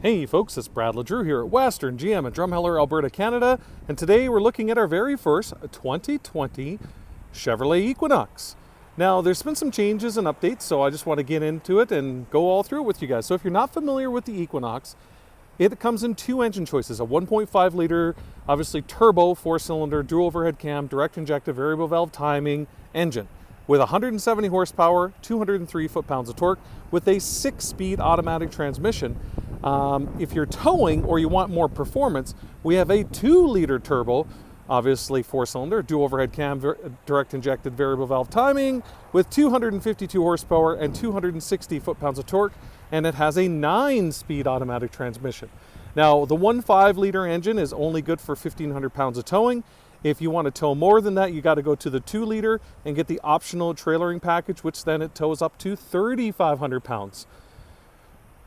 Hey folks, it's Brad LeDrew here at Western GM in Drumheller, Alberta, Canada, and today we're looking at our very first 2020 Chevrolet Equinox. Now there's been some changes and updates, so I just want to get into it and go all through it with you guys. So if you're not familiar with the Equinox, it comes in two engine choices, a 1.5 liter, obviously turbo, 4-cylinder, dual overhead cam, direct injected variable valve timing engine with 170 horsepower, 203 foot-pounds of torque with a 6-speed automatic transmission. If you're towing or you want more performance, we have a 2-liter turbo, obviously 4-cylinder, dual overhead cam, direct injected variable valve timing with 252 horsepower and 260 foot-pounds of torque, and it has a 9-speed automatic transmission. Now, the 1.5 liter engine is only good for 1,500 pounds of towing. If you want to tow more than that, you got to go to the 2-liter and get the optional trailering package, which then it tows up to 3,500 pounds.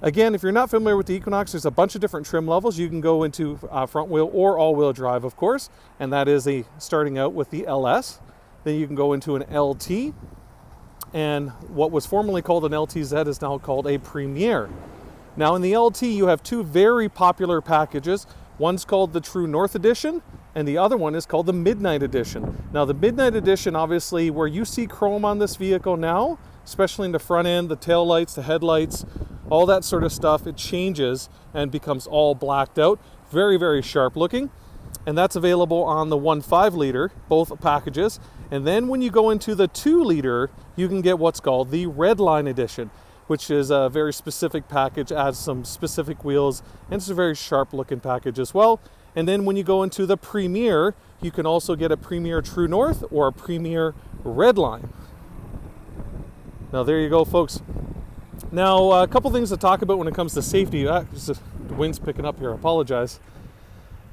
Again, if you're not familiar with the Equinox, there's a bunch of different trim levels. You can go into front wheel or all-wheel drive, of course, and that is starting out with the LS. Then you can go into an LT, and what was formerly called an LTZ is now called a Premier. Now in the LT, you have two very popular packages. One's called the True North Edition, and the other one is called the Midnight Edition. Now the Midnight Edition, obviously, where you see chrome on this vehicle now, especially in the front end, the tail lights, the headlights, all that sort of stuff, it changes and becomes all blacked out. Very, very sharp looking. And that's available on the 1.5 liter, both packages. And then when you go into the 2-liter, you can get what's called the Redline Edition, which is a very specific package, adds some specific wheels, and it's a very sharp looking package as well. And then when you go into the Premier, you can also get a Premier True North or a Premier Redline. Now there you go, folks. Now, a couple things to talk about when it comes to safety. The wind's picking up here, I apologize.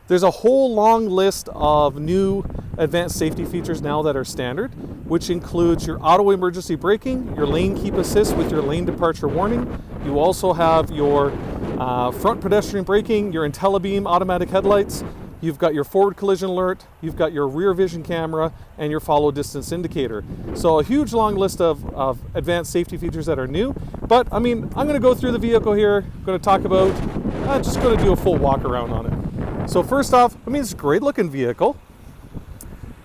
There's a whole long list of new advanced safety features now that are standard, which includes your auto emergency braking, your lane keep assist with your lane departure warning. You also have your front pedestrian braking, your IntelliBeam automatic headlights. You've got your forward collision alert, you've got your rear vision camera, and your follow distance indicator. So a huge long list of advanced safety features that are new. But I mean, I'm gonna go through the vehicle here, I'm gonna talk about, just gonna do a full walk around on it. So first off, I mean, it's a great looking vehicle.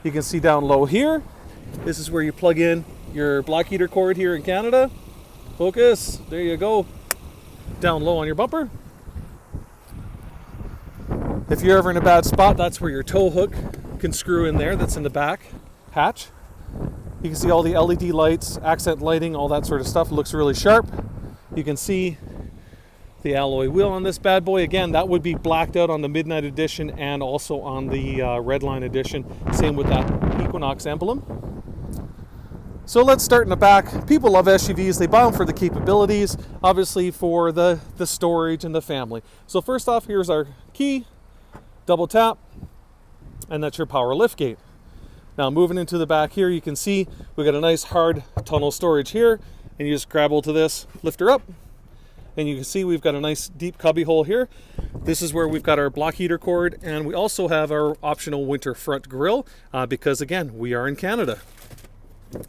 You can see down low here, this is where you plug in your block heater cord here in Canada. Focus, there you go. Down low on your bumper. If you're ever in a bad spot, that's where your tow hook can screw in there, that's in the back hatch. You can see all the LED lights, accent lighting, all that sort of stuff. It looks really sharp. You can see the alloy wheel on this bad boy. Again, that would be blacked out on the Midnight Edition and also on the Redline Edition. Same with that Equinox emblem. So let's start in the back. People love SUVs. They buy them for the capabilities, obviously for the storage and the family. So first off, here's our key. Double tap, and that's your power lift gate. Now moving into the back here, you can see we got a nice hard tunnel storage here, and you just grab hold to this, lift her up, and you can see we've got a nice deep cubby hole here. This is where we've got our block heater cord, and we also have our optional winter front grille, because again, we are in Canada.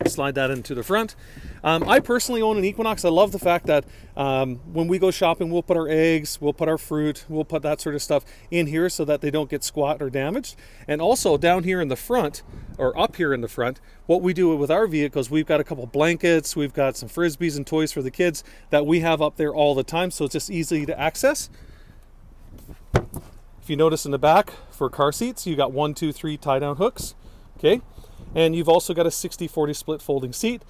Slide that into the front. I personally own an Equinox. I love the fact that when we go shopping, we'll put our eggs, we'll put our fruit, we'll put that sort of stuff in here so that they don't get squat or damaged. And also down here in the front, or up here in the front, what we do with our vehicles, we've got a couple blankets, we've got some Frisbees and toys for the kids that we have up there all the time, so it's just easy to access. If you notice in the back for car seats, you got 1, 2, 3 tie-down hooks, okay? And you've also got a 60-40 split folding seat.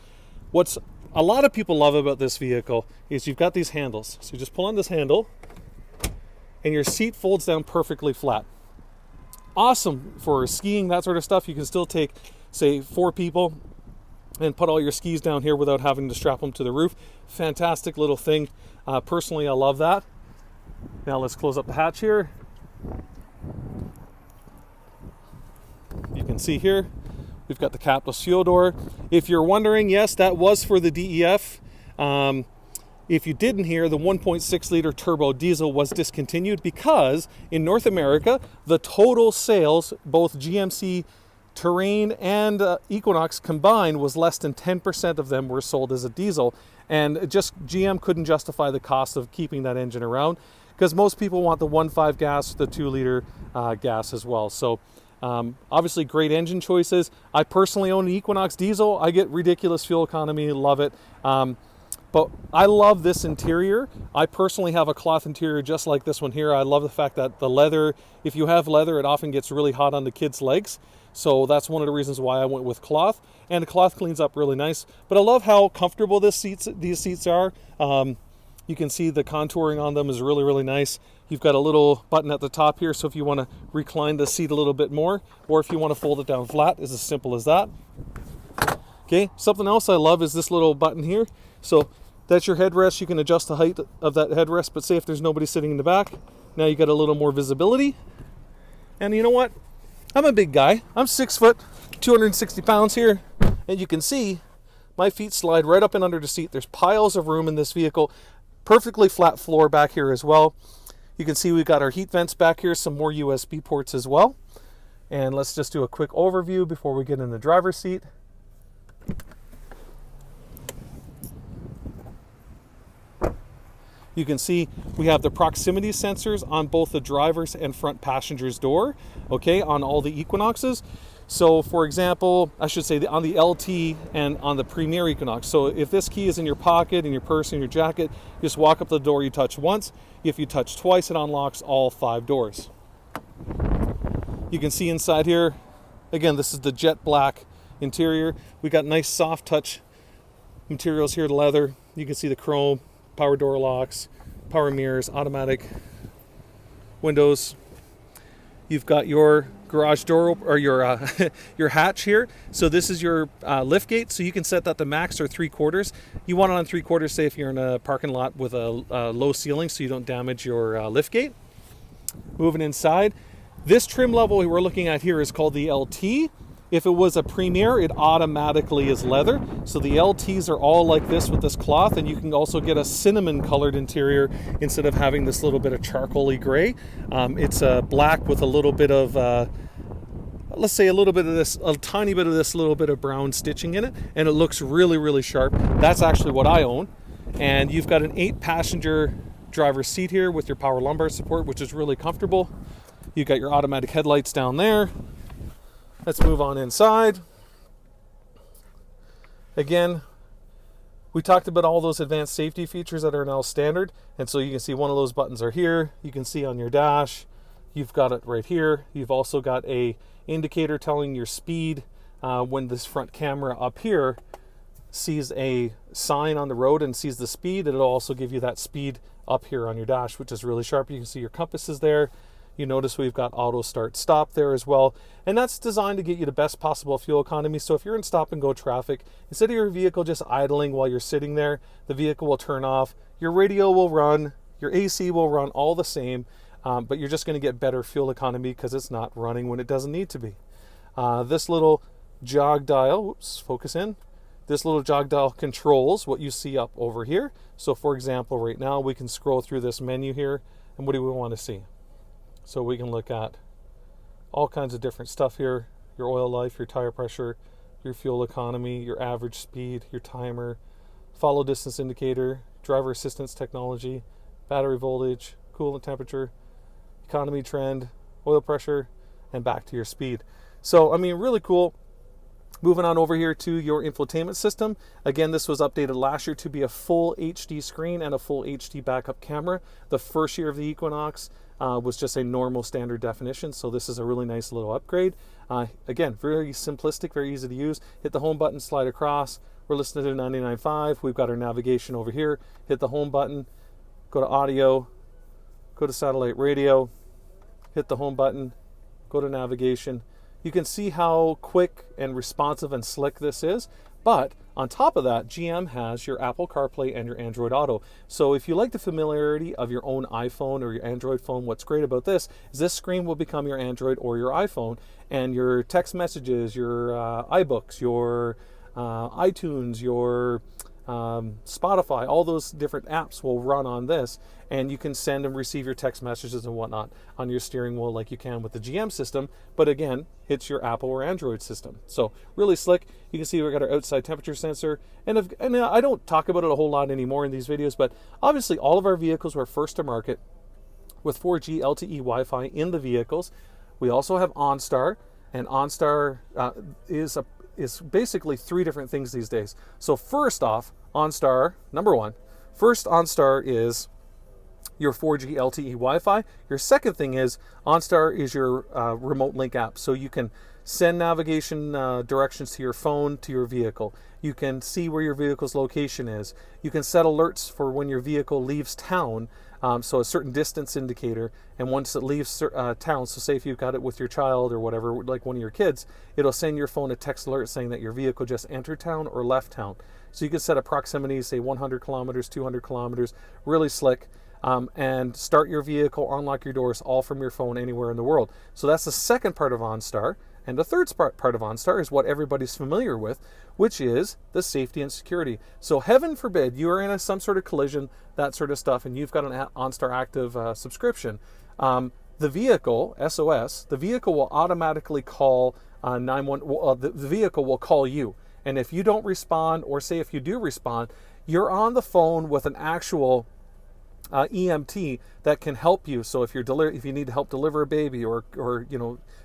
What's a lot of people love about this vehicle is you've got these handles. So you just pull on this handle and your seat folds down perfectly flat. Awesome for skiing, that sort of stuff. You can still take, say, 4 people and put all your skis down here without having to strap them to the roof. Fantastic little thing. Personally, I love that. Now let's close up the hatch here. You can see here, we've got the capless fuel door. If you're wondering, yes, that was for the DEF. If you didn't hear, the 1.6 liter turbo diesel was discontinued because in North America, the total sales, both GMC Terrain and Equinox combined, was less than 10% of them were sold as a diesel. And just GM couldn't justify the cost of keeping that engine around. because most people want the 1.5 gas, the 2-liter gas as well. So obviously great engine choices. I personally own an Equinox diesel. I get ridiculous fuel economy, love it. But I love this interior. I personally have a cloth interior just like this one here. I love the fact that the leather, if you have leather, it often gets really hot on the kids' legs. So that's one of the reasons why I went with cloth. And the cloth cleans up really nice. But I love how comfortable these seats are. You can see the contouring on them is really, really nice. You've got a little button at the top here, so if you want to recline the seat a little bit more, or if you want to fold it down flat, it's as simple as that. Okay, something else I love is this little button here. So that's your headrest. You can adjust the height of that headrest, but say if there's nobody sitting in the back, now you got a little more visibility. And you know what? I'm a big guy. I'm 6 foot, 260 pounds here, and you can see my feet slide right up and under the seat. There's piles of room in this vehicle. Perfectly flat floor back here as well. You can see we've got our heat vents back here, some more USB ports as well. And let's just do a quick overview before we get in the driver's seat. You can see we have the proximity sensors on both the driver's and front passenger's door, okay, on all the Equinoxes. So for example, I should say on the LT and on the Premier Equinox. So if this key is in your pocket, in your purse, in your jacket, you just walk up the door, you touch once. If you touch twice, it unlocks all 5 doors. You can see inside here, again, this is the jet black interior. We got nice soft touch materials here, leather. You can see the chrome, power door locks, power mirrors, automatic windows. You've got your garage door or your your hatch here. So this is your lift gate. So you can set that to max or 3/4. You want it on 3/4, say if you're in a parking lot with a low ceiling, so you don't damage your lift gate. Moving inside, this trim level we're looking at here is called the LT. If it was a Premier, it automatically is leather. So the LTs are all like this with this cloth, and you can also get a cinnamon colored interior instead of having this little bit of charcoaly gray. It's black with a little bit of, let's say a little bit of this, a tiny bit of this little bit of brown stitching in it, and it looks really, really sharp. That's actually what I own. And you've got an 8-passenger driver's seat here with your power lumbar support, which is really comfortable. You've got your automatic headlights down there. Let's move on inside. Again, we talked about all those advanced safety features that are now standard. And so you can see one of those buttons are here. You can see on your dash, you've got it right here. You've also got a indicator telling your speed. When this front camera up here sees a sign on the road and sees the speed, it'll also give you that speed up here on your dash, which is really sharp. You can see your compasses there. You notice we've got auto start stop there as well. And that's designed to get you the best possible fuel economy. So if you're in stop and go traffic, instead of your vehicle just idling while you're sitting there, the vehicle will turn off, your radio will run, your AC will run all the same, but you're just gonna get better fuel economy because it's not running when it doesn't need to be. This little jog dial, whoops, focus in. This little jog dial controls what you see up over here. So for example, right now we can scroll through this menu here, and what do we want to see? So we can look at all kinds of different stuff here, your oil life, your tire pressure, your fuel economy, your average speed, your timer, follow distance indicator, driver assistance technology, battery voltage, coolant temperature, economy trend, oil pressure, and back to your speed. So, I mean, really cool. Moving on over here to your infotainment system. Again, this was updated last year to be a full HD screen and a full HD backup camera. The first year of the Equinox was just a normal standard definition, so this is a really nice little upgrade. Again, very simplistic, very easy to use. Hit the home button, slide across. We're listening to 99.5. We've got our navigation over here. Hit the home button, go to audio, go to satellite radio, hit the home button, go to navigation. You can see how quick and responsive and slick this is. But on top of that, GM has your Apple CarPlay and your Android Auto. So if you like the familiarity of your own iPhone or your Android phone, what's great about this is this screen will become your Android or your iPhone, and your text messages, your iBooks, your iTunes, your Spotify, all those different apps will run on this, and you can send and receive your text messages and whatnot on your steering wheel like you can with the GM system, but again, it's your Apple or Android system. So really slick. You can see we've got our outside temperature sensor, and I don't talk about it a whole lot anymore in these videos, but obviously all of our vehicles were first to market with 4G LTE Wi-Fi in the vehicles. We also have OnStar, and OnStar is basically three different things these days. So first off, OnStar, number one, first OnStar is your 4G LTE Wi-Fi. Your second thing is OnStar is your remote link app. So you can send navigation directions to your phone, to your vehicle. You can see where your vehicle's location is. You can set alerts for when your vehicle leaves town, so a certain distance indicator. And once it leaves town, so say if you've got it with your child or whatever, like one of your kids, it'll send your phone a text alert saying that your vehicle just entered town or left town. So you can set a proximity, say 100 kilometers, 200 kilometers, really slick. And start your vehicle, unlock your doors, all from your phone anywhere in the world. So that's the second part of OnStar. And the third part of OnStar is what everybody's familiar with, which is the safety and security. So heaven forbid you are in some sort of collision, that sort of stuff, and you've got an OnStar Active subscription. The vehicle, SOS, the vehicle will automatically call 911. The vehicle will call you. And if you don't respond, or say if you do respond, you're on the phone with an actual EMT that can help you. So if you need to help deliver a baby or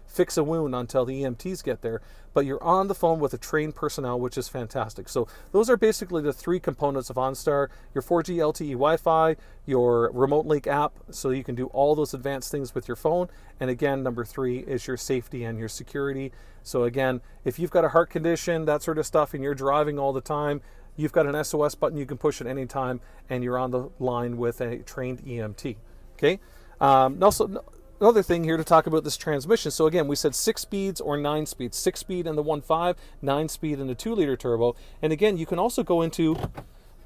fix a wound until the EMTs get there, but you're on the phone with a trained personnel, which is fantastic. So those are basically the three components of OnStar: your 4G LTE Wi-Fi, your remote link app, so you can do all those advanced things with your phone, and again, number three is your safety and your security. So again, if you've got a heart condition, that sort of stuff, and you're driving all the time, you've got an SOS button you can push at any time, and you're on the line with a trained EMT. Okay. Also, another thing here to talk about this transmission. So again, we said 6 speeds or 9 speeds. 6 speed in the 1.5, 9 speed in the 2-liter turbo. And again, you can also go into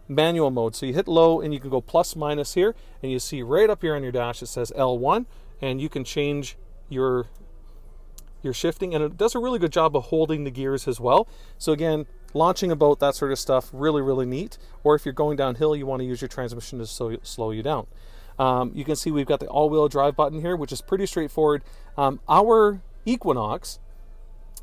manual mode. So you hit low, and you can go plus minus here, and you see right up here on your dash it says L1, and you can change your shifting, and it does a really good job of holding the gears as well. So again, launching a boat, that sort of stuff, really, really neat. Or if you're going downhill, you want to use your transmission to slow you down. You can see we've got the all-wheel drive button here, which is pretty straightforward. Our Equinox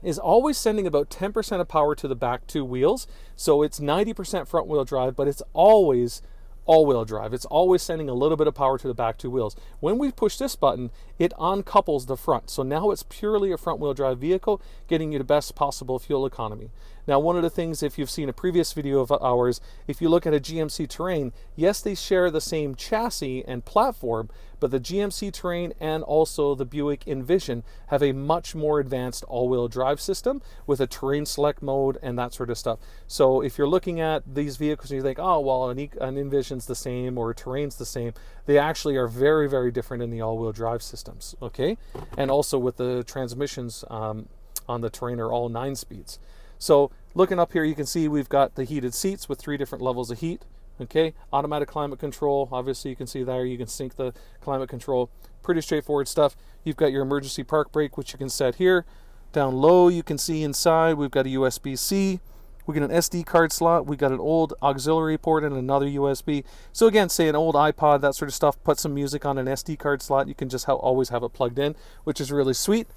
is always sending about 10% of power to the back two wheels. So it's 90% front-wheel drive, but it's always all-wheel drive. It's always sending a little bit of power to the back two wheels. When we push this button, it uncouples the front. So now it's purely a front-wheel drive vehicle, getting you the best possible fuel economy. Now, one of the things, if you've seen a previous video of ours, if you look at a GMC Terrain, yes, they share the same chassis and platform, but the GMC Terrain and also the Buick Envision have a much more advanced all-wheel drive system with a terrain select mode and that sort of stuff. So if you're looking at these vehicles and you think, oh, well, an Envision's the same or a Terrain's the same, they actually are very, very different in the all-wheel drive systems, okay? And also with the transmissions on the Terrain are all 9 speeds. So looking up here, you can see we've got the heated seats with 3 different levels of heat. Okay, automatic climate control. Obviously, you can see there, you can sync the climate control. Pretty straightforward stuff. You've got your emergency park brake, which you can set here. Down low, you can see inside, we've got a USB-C. We got an SD card slot. We got an old auxiliary port and another USB. So again, say an old iPod, that sort of stuff, put some music on an SD card slot. You can just always have it plugged in, which is really sweet.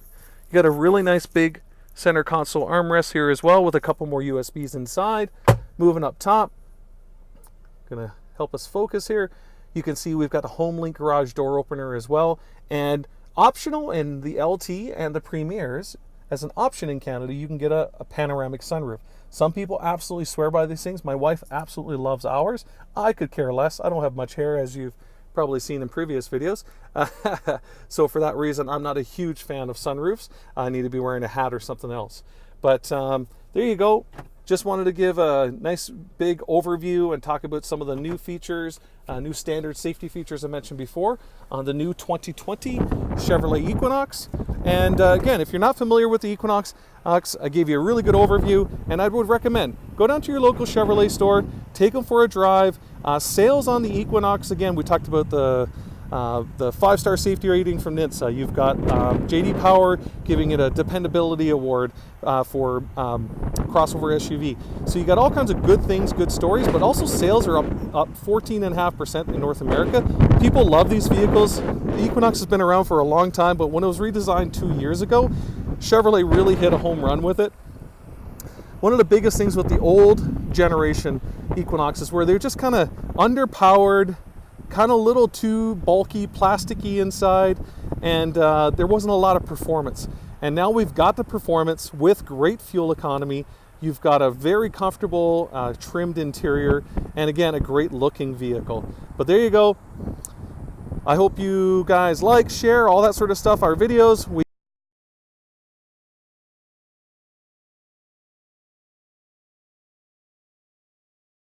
You got a really nice big center console armrest here as well with a couple more USBs inside. Moving up top, gonna help us focus here. You can see we've got the HomeLink garage door opener as well, and optional in the LT and the Premiers, as an option in Canada, you can get a panoramic sunroof. Some people absolutely swear by these things. My wife absolutely loves ours. I could care less. I don't have much hair, as you've probably seen in previous videos. So for that reason, I'm not a huge fan of sunroofs. I need to be wearing a hat or something else. But there you go. Just wanted to give a nice big overview and talk about some of the new features, new standard safety features I mentioned before on the new 2020 Chevrolet Equinox. And again, if you're not familiar with the Equinox, I gave you a really good overview, and I would recommend go down to your local Chevrolet store, take them for a drive. Sales on the Equinox, again, we talked about the 5-star safety rating from NHTSA. You've got JD Power giving it a dependability award for crossover SUV. So you got all kinds of good things, good stories, but also sales are up 14.5% in North America. People love these vehicles. The Equinox has been around for a long time, but when it was redesigned 2 years ago, Chevrolet really hit a home run with it. One of the biggest things with the old generation Equinoxes were they're just kind of underpowered, kind of a little too bulky, plasticky inside, and there wasn't a lot of performance. And now we've got the performance with great fuel economy. You've got a very comfortable trimmed interior, and again, a great looking vehicle. But there you go. I hope you guys like, share, all that sort of stuff, our videos.